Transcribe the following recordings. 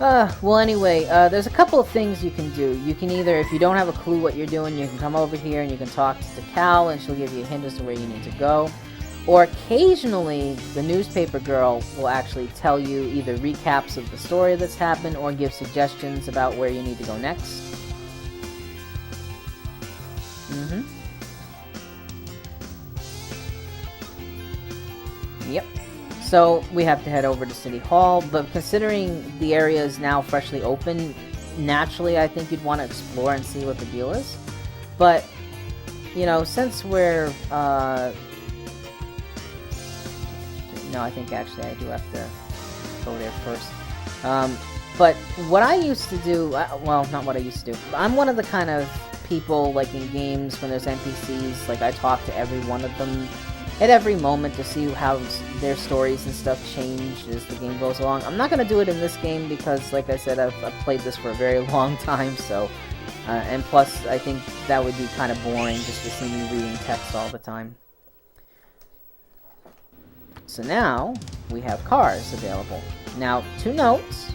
Well, anyway, there's a couple of things you can do. You can either, if you don't have a clue what you're doing, you can come over here and you can talk to Cal, and she'll give you a hint as to where you need to go. Or occasionally, the newspaper girl will actually tell you either recaps of the story that's happened or give suggestions about where you need to go next. Yep. So we have to head over to City Hall, but considering the area is now freshly open, naturally I think you'd want to explore and see what the deal is. But, you know, since we're, no, I think actually I do have to go there first. But what I used to do, well, not what I used to do. I'm one of the kind of people, like in games when there's NPCs, like I talk to every one of them at every moment to see how their stories and stuff change as the game goes along. I'm not going to do it in this game because, like I said, I've played this for a very long time, so... and plus, I think that would be kind of boring just to see me reading text all the time. So now, we have cars available. Now, 2 notes.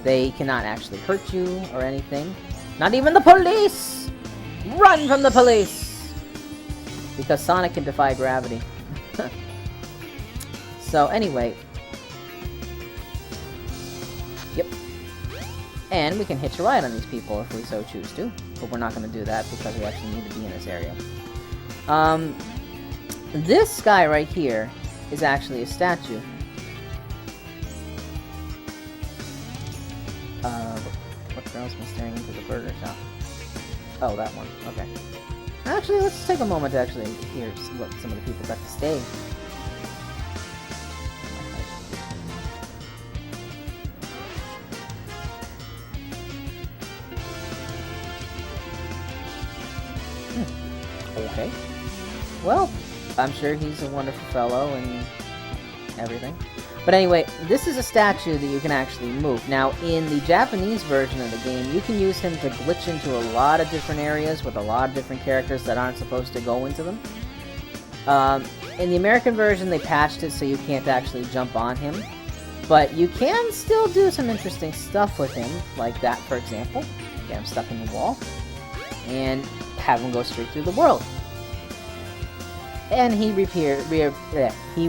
They cannot actually hurt you or anything. Not even the police! Run from the police! Because Sonic can defy gravity. So, anyway. Yep. And we can hitch a ride on these people if we so choose to. But we're not going to do that because we actually need to be in this area. This guy right here is actually a statue. What girl's been staring into the burger shop? Oh, that one. Okay. Actually, let's take a moment to actually hear what some of the people got to say. Okay. Well, I'm sure he's a wonderful fellow and everything. But anyway, this is a statue that you can actually move. Now, in the Japanese version of the game, you can use him to glitch into a lot of different areas with a lot of different characters that aren't supposed to go into them. In the American version, they patched it so you can't actually jump on him. But you can still do some interesting stuff with him, like that, for example. Get him stuck in the wall. And have him go straight through the world. And he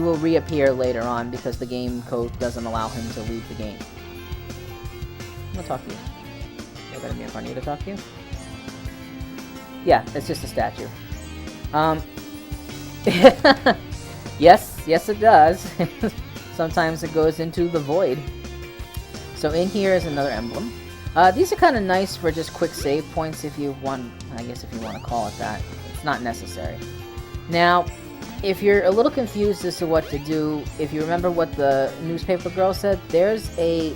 will reappear later on because the game code doesn't allow him to leave the game. I'm gonna talk to you. I gotta be in front of you to talk to you? Yeah, it's just a statue. Yes, it does. Sometimes it goes into the void. So in here is another emblem. These are kind of nice for just quick save points if you want, I guess if you want to call it that. It's not necessary. Now, if you're a little confused as to what to do, if you remember what the newspaper girl said, there's a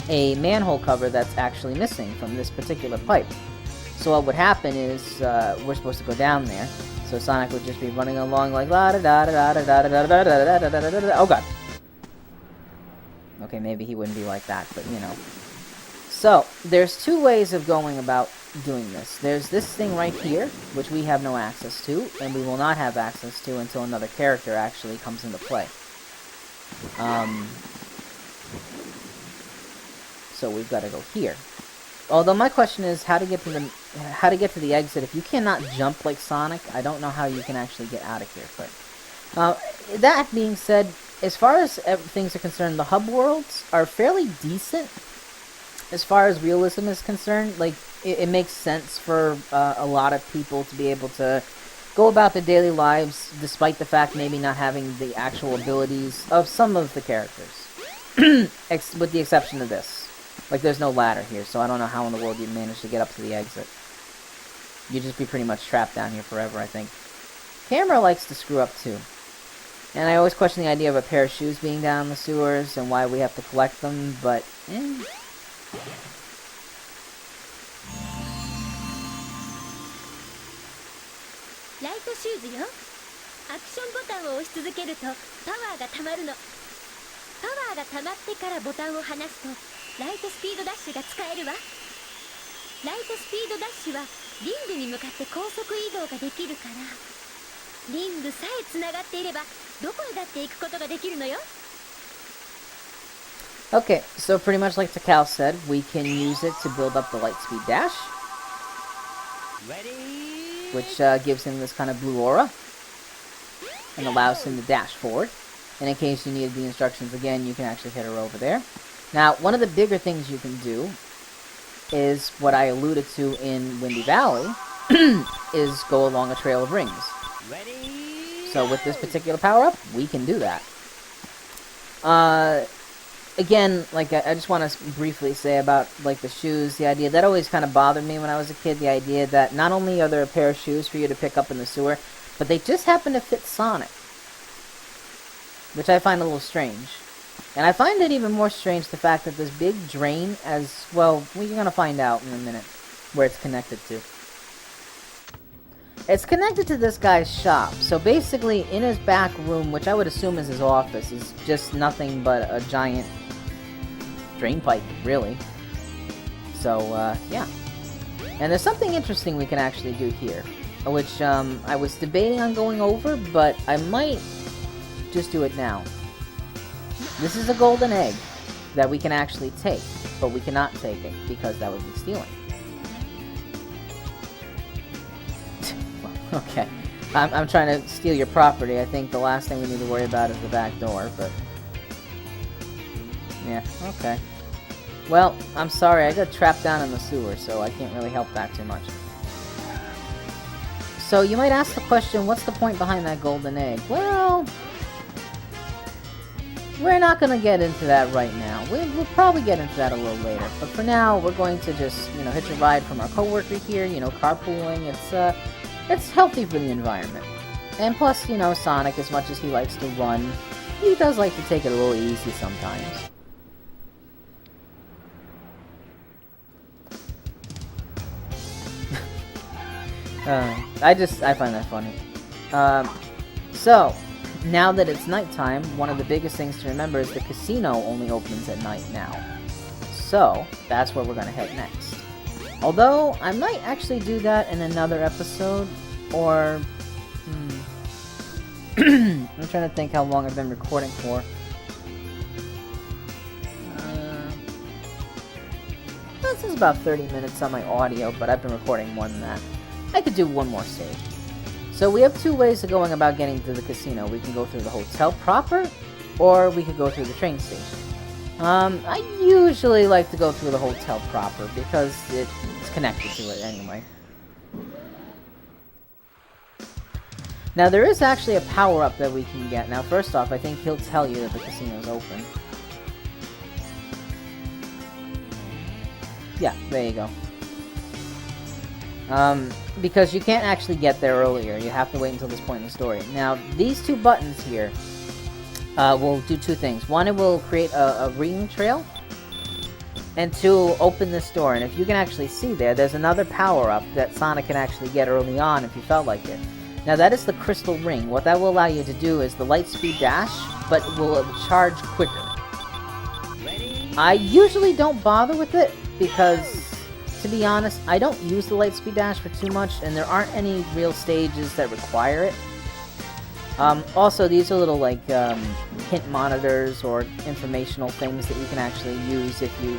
manhole cover that's actually missing from this particular pipe. So what would happen is, we're supposed to go down there, so Sonic would just be running along like la da da da da da da da da da da da da da. Oh god. Okay, maybe he wouldn't be like that, but you know. So, there's 2 ways of going about doing this. There's this thing right here, which we have no access to, and we will not have access to until another character actually comes into play. So we've got to go here. Although my question is how to get to the exit. If you cannot jump like Sonic, I don't know how you can actually get out of here. But that being said, as far as things are concerned, the hub worlds are fairly decent. As far as realism is concerned, like, it makes sense for a lot of people to be able to go about their daily lives, despite the fact maybe not having the actual abilities of some of the characters. With the exception of this. Like, there's no ladder here, so I don't know how in the world you'd manage to get up to the exit. You'd just be pretty much trapped down here forever, I think. Camera likes to screw up, too. And I always question the idea of a pair of shoes being down in the sewers, and why we have to collect them, but,ライトシューズよ。アクションボタンを押し続けるとパワーが溜まるの。パワーが溜まってからボタンを離すとライトスピードダッシュが使えるわ。ライトスピードダッシュはリングに向かって高速移動ができるから、リングさえつながっていればどこへだって行くことができるのよ。Okay, so pretty much like Takao said, we can use it to build up the Lightspeed Dash, which gives him this kind of blue aura, and allows him to dash forward. And in case you need the instructions again, you can actually hit her over there. Now, one of the bigger things you can do is what I alluded to in Windy Valley, is go along a trail of rings. So with this particular power-up, we can do that. Again, like, I just want to briefly say about, like, the shoes, the idea, that always kind of bothered me when I was a kid, the idea that not only are there a pair of shoes for you to pick up in the sewer, but they just happen to fit Sonic. Which I find a little strange. And I find it even more strange the fact that this big drain, as well, you're going to find out in a minute where it's connected to. It's connected to this guy's shop, so basically in his back room, which I would assume is his office, is just nothing but a giant drain pipe, really. So, yeah. And there's something interesting we can actually do here, which I was debating on going over, but I might just do it now. This is a golden egg that we can actually take, but we cannot take it because that would be stealing. Okay, I'm trying to steal your property. I think the last thing we need to worry about is the back door, but... yeah, okay. Well, I'm sorry, I got trapped down in the sewer, so I can't really help that too much. So, you might ask the question, what's the point behind that golden egg? Well... we're not going to get into that right now. We'll probably get into that a little later. But for now, we're going to just, hitch a ride from our coworker here, carpooling. It's healthy for the environment. And plus, Sonic, as much as he likes to run, he does like to take it a little easy sometimes. I find that funny. So, now that it's nighttime, one of the biggest things to remember is the casino only opens at night now. So, that's where we're going to head next. Although, I might actually do that in another episode, or... I'm trying to think how long I've been recording for. This is about 30 minutes on my audio, but I've been recording more than that. I could do one more stage. So we have two ways of going about getting to the casino. We can go through the hotel proper, or we could go through the train station. I usually like to go through the hotel proper, because it's connected to it anyway. Now, there is actually a power-up that we can get. Now, first off, I think he'll tell you that the casino's open. Yeah, there you go. Because you can't actually get there earlier. You have to wait until this point in the story. Now, these two buttons here will do two things. One, it will create a ring trail. And two, open this door. And if you can actually see there's another power-up that Sonic can actually get early on if you felt like it. Now, that is the Crystal Ring. What that will allow you to do is the Lightspeed Dash, but will charge quicker. I usually don't bother with it, because... to be honest, I don't use the Lightspeed Dash for too much, and there aren't any real stages that require it. Also, these are little, hint monitors or informational things that you can actually use if you're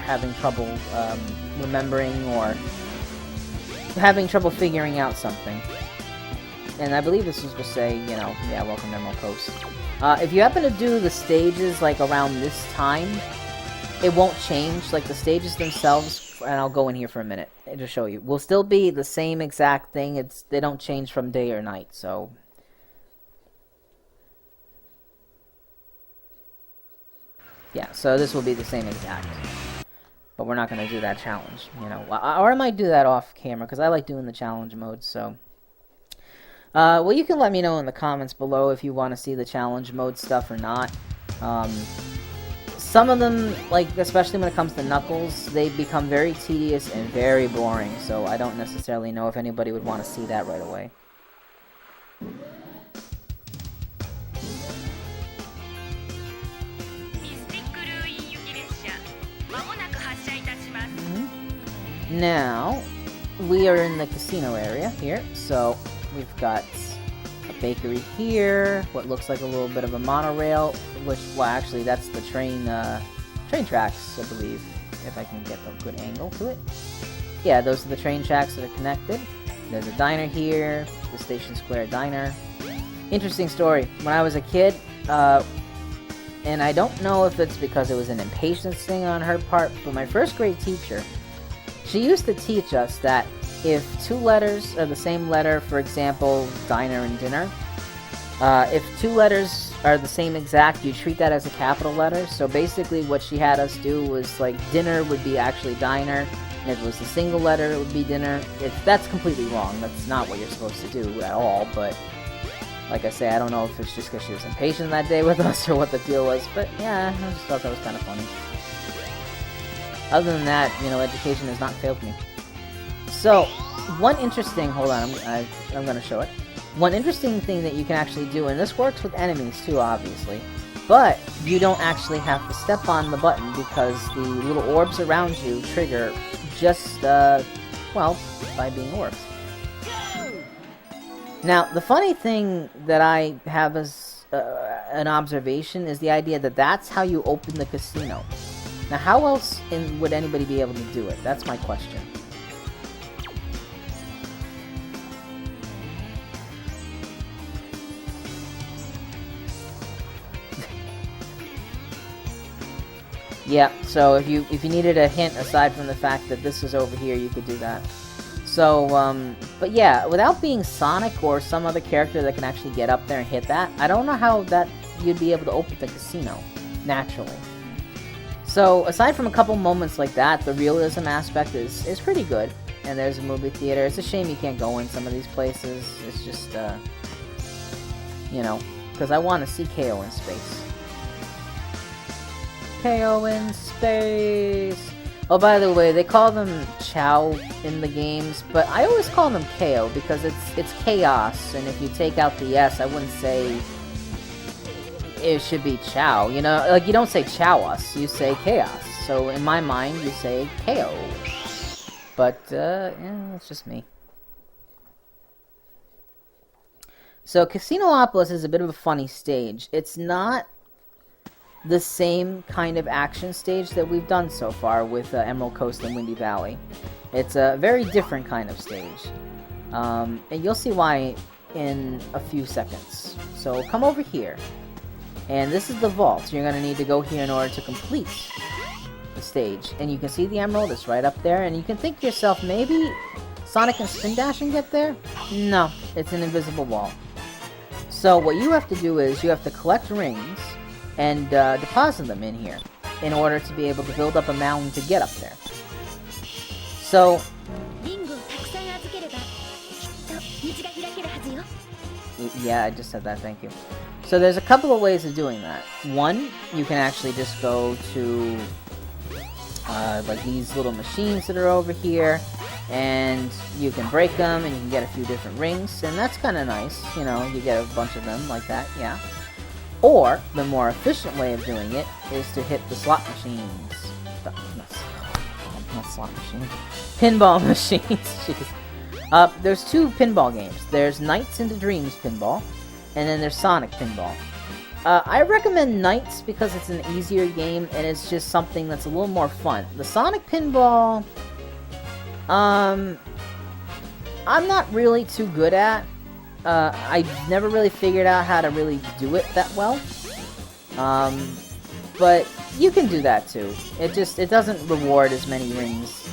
having trouble remembering or having trouble figuring out something. And I believe this was to say, yeah, welcome to Emerald Coast. If you happen to do the stages, around this time, it won't change. The stages themselves, and I'll go in here for a minute to show you, will still be the same exact thing. They don't change from day or night, so... yeah, so this will be the same exact. But we're not going to do that challenge, Or I might do that off camera, because I like doing the challenge mode, so... well, you can let me know in the comments below if you want to see the challenge mode stuff or not. Some of them, especially when it comes to Knuckles, they become very tedious and very boring, so I don't necessarily know if anybody would want to see that right away. Now, we are in the casino area here, so we've got a bakery here, what looks like a little bit of a monorail, which, well, actually, that's the train train tracks, I believe, if I can get a good angle to it. Yeah, those are the train tracks that are connected. There's a diner here, the Station Square Diner. Interesting story. When I was a kid, and I don't know if it's because it was an impatience thing on her part, but my first grade teacher, she used to teach us that if two letters are the same letter, for example, diner and dinner, if two letters are the same exact, you treat that as a capital letter. So basically what she had us do was, like, dinner would be actually diner, and if it was a single letter, it would be dinner. That's completely wrong. That's not what you're supposed to do at all, but like I say, I don't know if it's just because she was impatient that day with us or what the deal was, but yeah, I just thought that was kind of funny. Other than that, you know, education has not failed me. So, one interesting, hold on, I'm gonna show it. One interesting thing that you can actually do, and this works with enemies too, obviously, but you don't actually have to step on the button because the little orbs around you trigger just, well, by being orbs. Now, the funny thing that I have as an observation is the idea that that's how you open the casino. Now, how else would anybody be able to do it? That's my question. Yeah, so if you needed a hint aside from the fact that this is over here, you could do that. So, but yeah, without being Sonic or some other character that can actually get up there and hit that, I don't know how that you'd be able to open the casino, naturally. So, aside from a couple moments like that, the realism aspect is pretty good. And there's a movie theater. It's a shame you can't go in some of these places. It's just, you know, because I want to see KO in space. KO in space! Oh, by the way, they call them Chow in the games, but I always call them KO because it's chaos, and if you take out the S, I wouldn't say it should be Chow, you know? Like, you don't say Chow us, you say chaos. So, in my mind, you say KO. But, yeah, it's just me. So, Casinopolis is a bit of a funny stage. It's not the same kind of action stage that we've done so far with Emerald Coast and Windy Valley. It's a very different kind of stage. And you'll see why in a few seconds. So come over here. And this is the vault. You're going to need to go here in order to complete the stage. And you can see the emerald. It's right up there. And you can think to yourself, maybe Sonic and Spin Dash can get there? No, it's an invisible wall. So what you have to do is you have to collect rings and deposit them in here in order to be able to build up a mountain to get up there. So, yeah, I just said that, thank you. So there's a couple of ways of doing that. One, you can actually just go to like these little machines that are over here, and you can break them and you can get a few different rings, and that's kind of nice, you know, you get a bunch of them like that, yeah. Or, the more efficient way of doing it is to hit the slot machines. Not slot machines. Pinball machines. Jeez. There's two pinball games. There's Nights into Dreams Pinball, and then there's Sonic Pinball. I recommend Nights because it's an easier game, and it's just something that's a little more fun. The Sonic Pinball, I'm not really too good at. I never really figured out how to really do it that well. But you can do that too. It doesn't reward as many rings,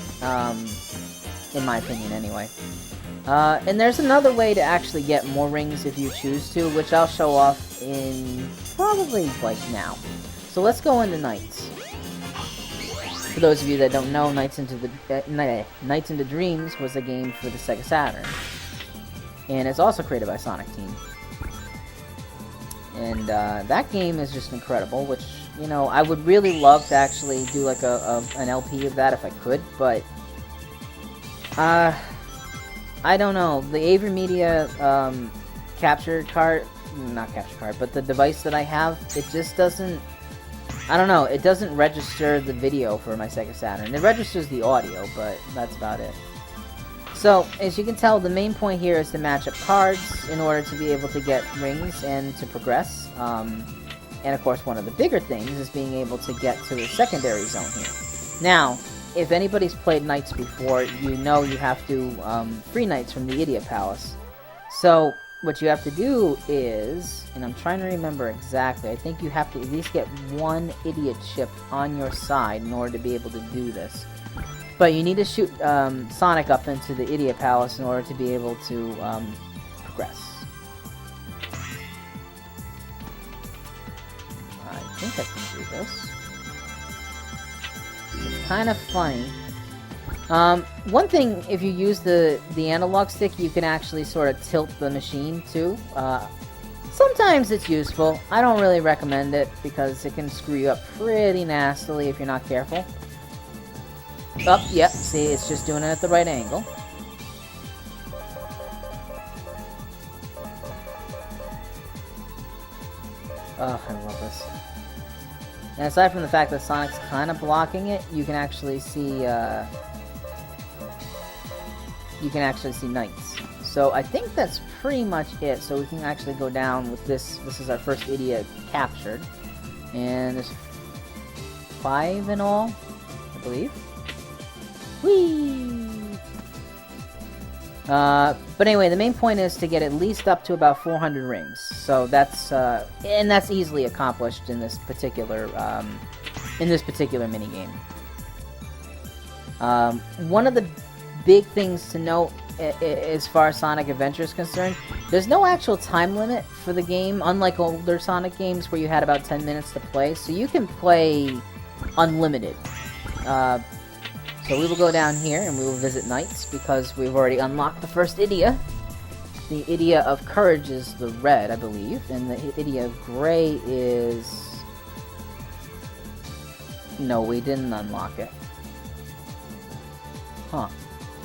in my opinion anyway. And there's another way to actually get more rings if you choose to, which I'll show off in probably like now. So let's go into Nights. For those of you that don't know, Nights into Dreams was a game for the Sega Saturn. And it's also created by Sonic Team. And that game is just incredible, which, you know, I would really love to actually do like an LP of that if I could, but I don't know. The AverMedia capture card, not capture card, but the device that I have, it just doesn't, I don't know, it doesn't register the video for my Sega Saturn. It registers the audio, but that's about it. So, as you can tell, the main point here is to match up cards in order to be able to get rings and to progress. And of course, one of the bigger things is being able to get to the secondary zone here. Now, if anybody's played Knights before, you know you have to free Knights from the Idiot Palace. So, what you have to do is, and I'm trying to remember exactly, I think you have to at least get one Idiot chip on your side in order to be able to do this. But you need to shoot Sonic up into the Idiot Palace in order to be able to progress. I think I can do this. It's kind of funny. One thing, if you use the analog stick, you can actually sort of tilt the machine too. Sometimes it's useful. I don't really recommend it because it can screw you up pretty nastily if you're not careful. Oh, yep, see, it's just doing it at the right angle. Oh, I love this. And aside from the fact that Sonic's kind of blocking it, you can actually see, Knights. So I think that's pretty much it. So we can actually go down with this. This is our first Idiot captured. And there's 5 in all, I believe. Whee! But anyway, the main point is to get at least up to about 400 rings. So that's, and that's easily accomplished in this particular minigame. One of the big things to note as far as Sonic Adventure is concerned, there's no actual time limit for the game, unlike older Sonic games where you had about 10 minutes to play, so you can play unlimited. So we will go down here and we will visit Knights because we've already unlocked the first Idia. The Idia of Courage is the red, I believe, and the Idia of Gray is... No, we didn't unlock it. Huh.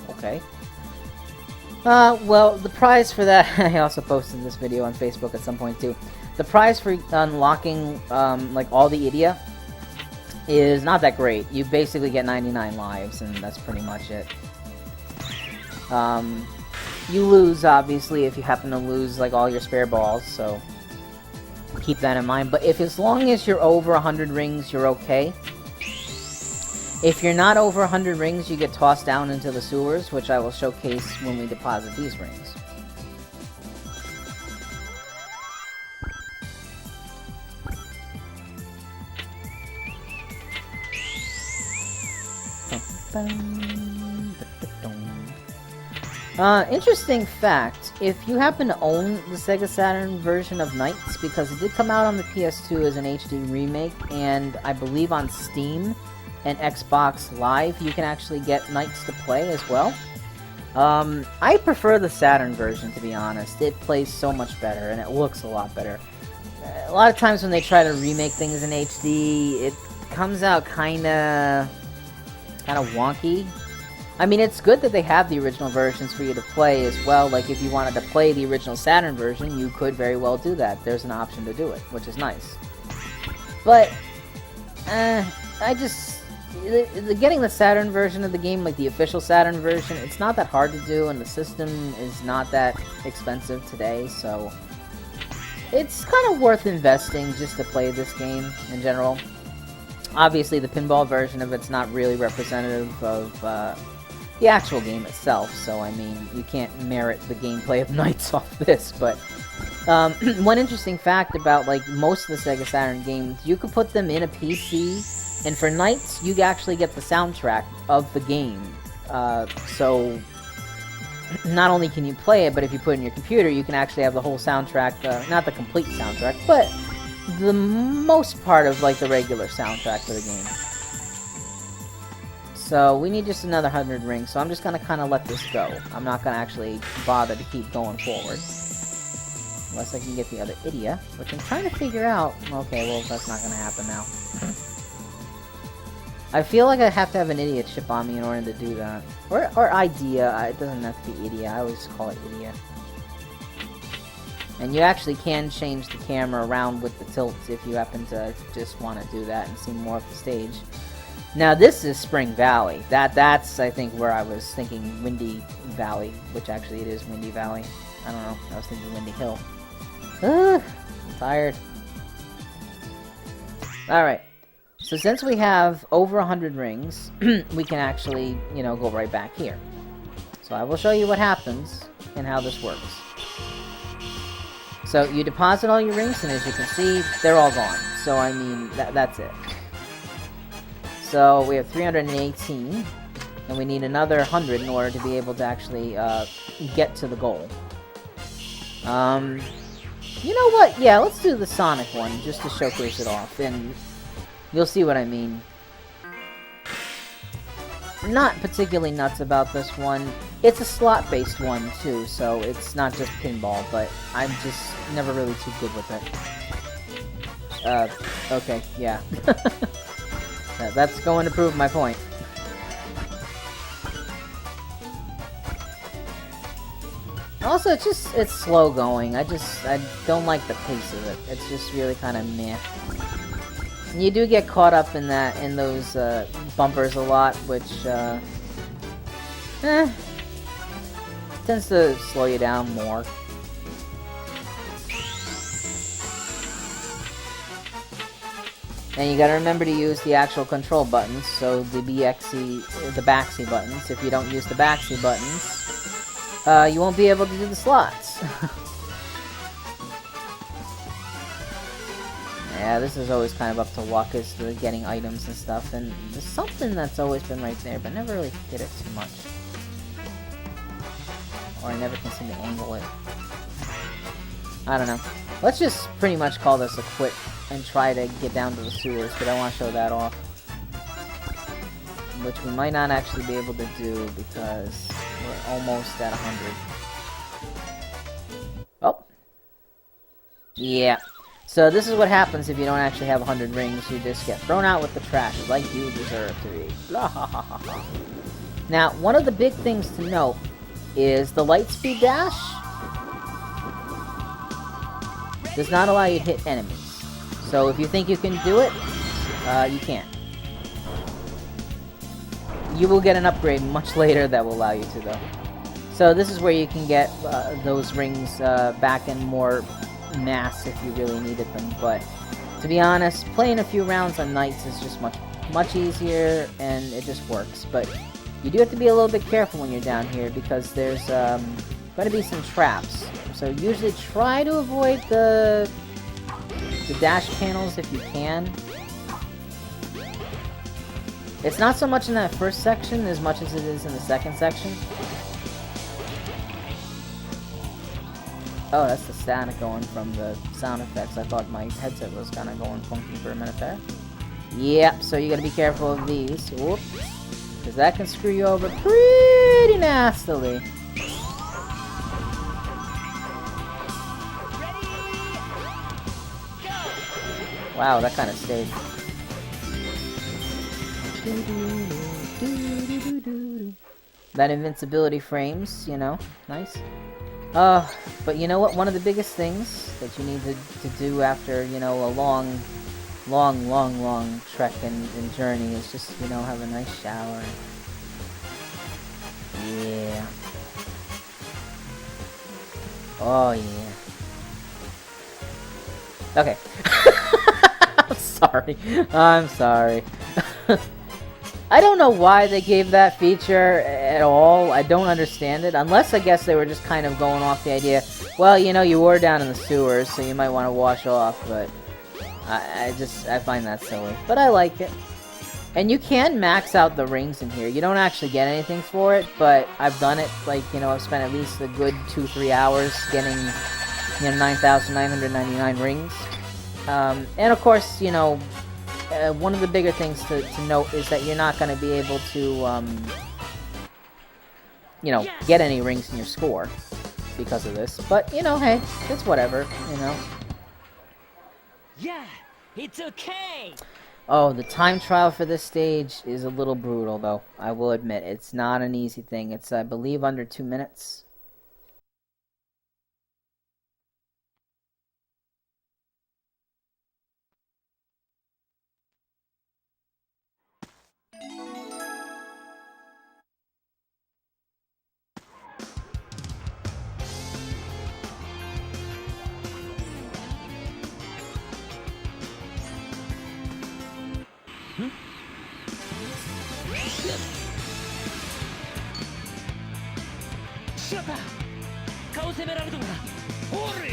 Okay. Well, the prize for that... I also posted this video on Facebook at some point, too. The prize for unlocking, like, all the Idia is not that great. You basically get 99 lives, and that's pretty much it. You lose, obviously, if you happen to lose, like, all your spare balls, so keep that in mind. But as long as you're over 100 rings, you're okay. If you're not over 100 rings, you get tossed down into the sewers, which I will showcase when we deposit these rings. Interesting fact, if you happen to own the Sega Saturn version of Knights, because it did come out on the PS2 as an HD remake, and I believe on Steam and Xbox Live, you can actually get Knights to play as well. I prefer the Saturn version, to be honest. It plays so much better, and it looks a lot better. A lot of times when they try to remake things in HD, it comes out kinda wonky. I mean, it's good that they have the original versions for you to play as well. Like, if you wanted to play the original Saturn version, you could very well do that. There's an option to do it, which is nice. But, getting the Saturn version of the game, like the official Saturn version, it's not that hard to do, and the system is not that expensive today, so it's kind of worth investing just to play this game in general. Obviously, the pinball version of it's not really representative of the actual game itself, so I mean, you can't merit the gameplay of Knights off this, but one interesting fact about, like, most of the Sega Saturn games, you could put them in a PC, and for Knights, you actually get the soundtrack of the game. So, not only can you play it, but if you put it in your computer, you can actually have the whole soundtrack, not the complete soundtrack, but the most part of, like, the regular soundtrack for the game. So, we need just another 100 rings, so I'm just gonna kind of let this go. I'm not gonna actually bother to keep going forward. Unless I can get the other Idia, which I'm trying to figure out. Okay, well, that's not gonna happen now. I feel like I have to have an Idia chip on me in order to do that. Or Idea. It doesn't have to be Idia. I always call it Idia. And you actually can change the camera around with the tilts if you happen to just want to do that and see more of the stage. Now this is Spring Valley. That's I think where I was thinking Windy Valley, which actually it is Windy Valley. I don't know. I was thinking Windy Hill. I'm tired. Alright. So since we have over 100 rings, we can actually, you know, go right back here. So I will show you what happens and how this works. So you deposit all your rings, and as you can see, they're all gone. So I mean, that's it. So we have 318, and we need another 100 in order to be able to actually get to the goal. You know what? Yeah, let's do the Sonic one, just to showcase it off, and you'll see what I mean. I'm not particularly nuts about this one. It's a slot-based one, too, so it's not just pinball, but I'm just never really too good with it. Okay, yeah. That's going to prove my point. Also, it's slow going. I don't like the pace of it. It's just really kind of meh. And you do get caught up in those bumpers a lot, which tends to slow you down more. And you gotta remember to use the actual control buttons, so the backsy buttons. If you don't use the backsy buttons, you won't be able to do the slots. Yeah, this is always kind of up to luck as to getting items and stuff, and there's something that's always been right there, but never really hit it too much. Or I never can seem to angle it. I don't know. Let's just pretty much call this a quit and try to get down to the sewers, but I want to show that off. Which we might not actually be able to do because we're almost at 100. Oh. Yeah. So this is what happens if you don't actually have 100 rings. You just get thrown out with the trash like you deserve to be. Blah, ha, ha, ha, ha. Now, one of the big things to note is the Lightspeed Dash does not allow you to hit enemies. So if you think you can do it, you can't. You will get an upgrade much later that will allow you to, though. So this is where you can get those rings back in more mass if you really needed them, but to be honest, playing a few rounds on nights is just much easier, and it just works. But you do have to be a little bit careful when you're down here, because there's going to be some traps. So usually try to avoid the dash panels if you can. It's not so much in that first section as much as it is in the second section. Oh, that's the static going from the sound effects. I thought my headset was kind of going funky for a minute there. Yep, so you gotta be careful of these. Whoop. Because that can screw you over pretty nastily. Wow, that kind of stayed. That invincibility frames, you know, nice. But you know what? One of the biggest things that you need to do after, you know, a long trek and journey is just, you know, have a nice shower. Yeah. Oh, yeah. Okay. I'm sorry. I don't know why they gave that feature at all. I don't understand it. Unless, I guess, they were just kind of going off the idea, well, you know, you were down in the sewers, so you might want to wash off, but I find that silly. But I like it. And you can max out the rings in here. You don't actually get anything for it, but I've done it. Like, you know, I've spent at least a good 2-3 hours getting, you know, 9,999 rings. And of course, you know, one of the bigger things to note is that you're not going to be able to, you know, get any rings in your score because of this. But, you know, hey, it's whatever, you know. Yeah, it's okay! Oh, the time trial for this stage is a little brutal, though. I will admit, it's not an easy thing. It's, I believe, under 2 minutes. しまったカオスエメラルドがおれ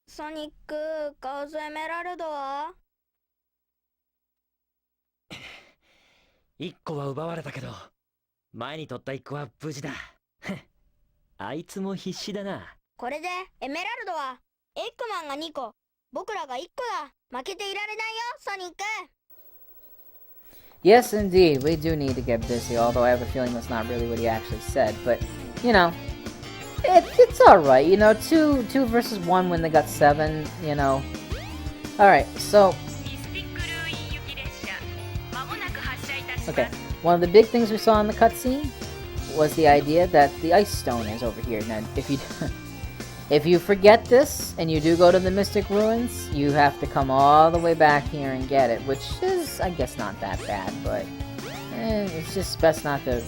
ソニック、カオスエメラルドは1個は奪われたけど前に取った1個は無事だあいつも必死だな。これでエメラルドはエッグマンが2個、僕らが1個だ。負けていられないよ、ソニック。 Yes, indeed, we do need to get busy, although I have a feeling that's not really what he actually said, but, you know, it's alright, you know, two versus 1 when they got 7, you know. Alright, so... Okay, one of the big things we saw in the cutscene was the idea that the ice stone is over here. Now, if you forget this, and you do go to the Mystic Ruins, you have to come all the way back here and get it, which is, I guess, not that bad, but it's just best not to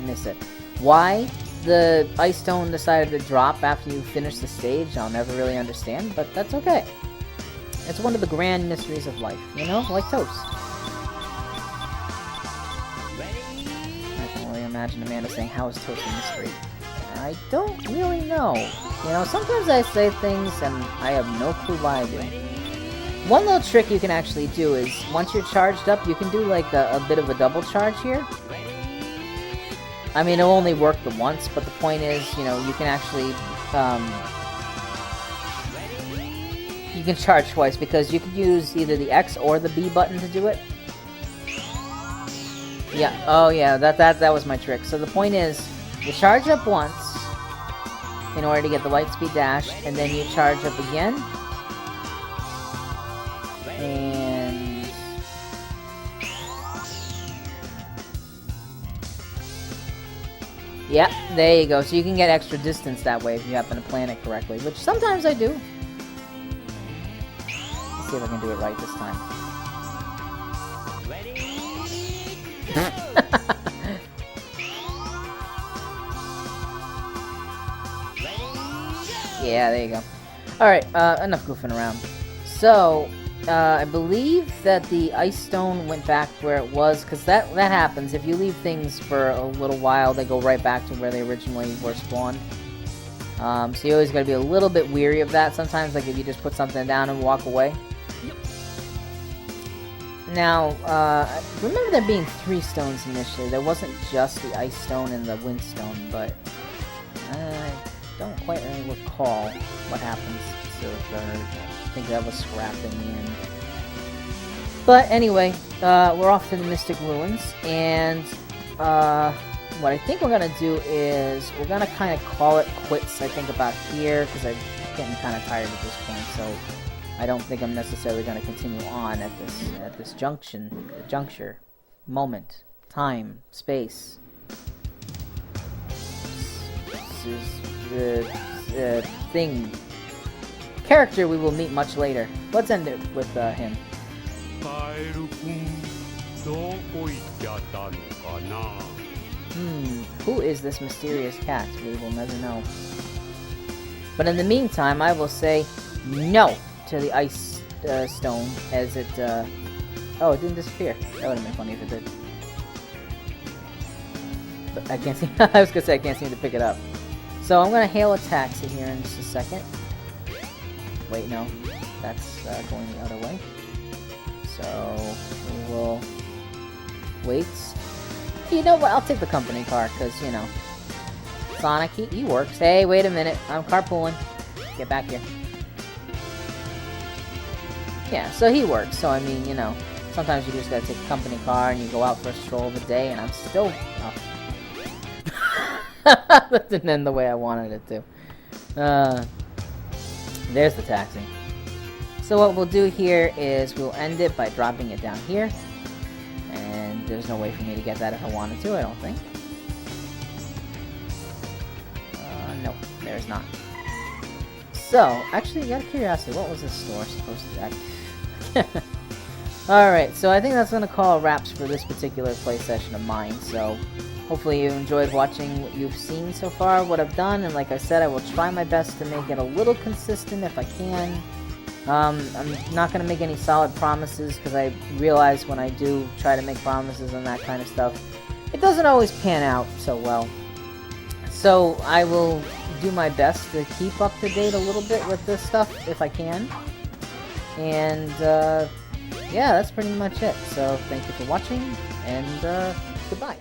miss it. Why the ice stone decided to drop after you finish the stage, I'll never really understand, but that's okay. It's one of the grand mysteries of life, you know, like Toast. I can only imagine Amanda saying, "How is Toast a mystery?" I don't really know. You know, sometimes I say things and I have no clue why I do. One little trick you can actually do is, once you're charged up, you can do like a bit of a double charge here. I mean, it'll only work the once, but the point is, you know, you can actually, you can charge twice, because you can use either the X or the B button to do it. Yeah, oh yeah, that was my trick. So the point is, you charge up once, in order to get the Lightspeed Dash, and then you charge up again. And... yeah, there you go. So you can get extra distance that way if you happen to plan it correctly, which sometimes I do. Let's see if I can do it right this time. Yeah, there you go. Alright, enough goofing around. So, I believe that the ice stone went back where it was, because that happens. If you leave things for a little while, they go right back to where they originally were spawned. So you always gotta be a little bit weary of that sometimes, like if you just put something down and walk away. Now, remember there being 3 stones initially. There wasn't just the ice stone and the wind stone, but I don't quite really recall what happens to the third. I think that was scrapped in the end. But anyway, we're off to the Mystic Ruins, and what I think we're gonna do is we're gonna kind of call it quits, I think, about here, because I'm getting kind of tired at this point, so I don't think I'm necessarily going to continue on at this juncture, moment, time, space. This is the thing, character we will meet much later. Let's end it with him. Who is this mysterious cat? We will never know. But in the meantime, I will say no to the ice stone, as it, oh, it didn't disappear. That would have been funny if it did. But I can't see, I was gonna say I can't seem to pick it up. So I'm gonna hail a taxi here in just a second. Wait, no. That's going the other way. So we will wait. You know what, I'll take the company car, because, you know, Sonic, he works. Hey, wait a minute, I'm carpooling. Get back here. Yeah, so he works, so I mean, you know, sometimes you just gotta take a company car and you go out for a stroll of the day, and I'm still... oh. That didn't end the way I wanted it to. There's the taxi. So what we'll do here is we'll end it by dropping it down here. And there's no way for me to get that if I wanted to, I don't think. No, there's not. So, actually, out of curiosity, what was this store supposed to be? Alright, so I think that's going to call wraps for this particular play session of mine, so hopefully you enjoyed watching what you've seen so far, what I've done, and like I said, I will try my best to make it a little consistent if I can. I'm not going to make any solid promises, because I realize when I do try to make promises and that kind of stuff, it doesn't always pan out so well. So I will do my best to keep up to date a little bit with this stuff if I can. And, yeah, that's pretty much it. So, thank you for watching, and, goodbye.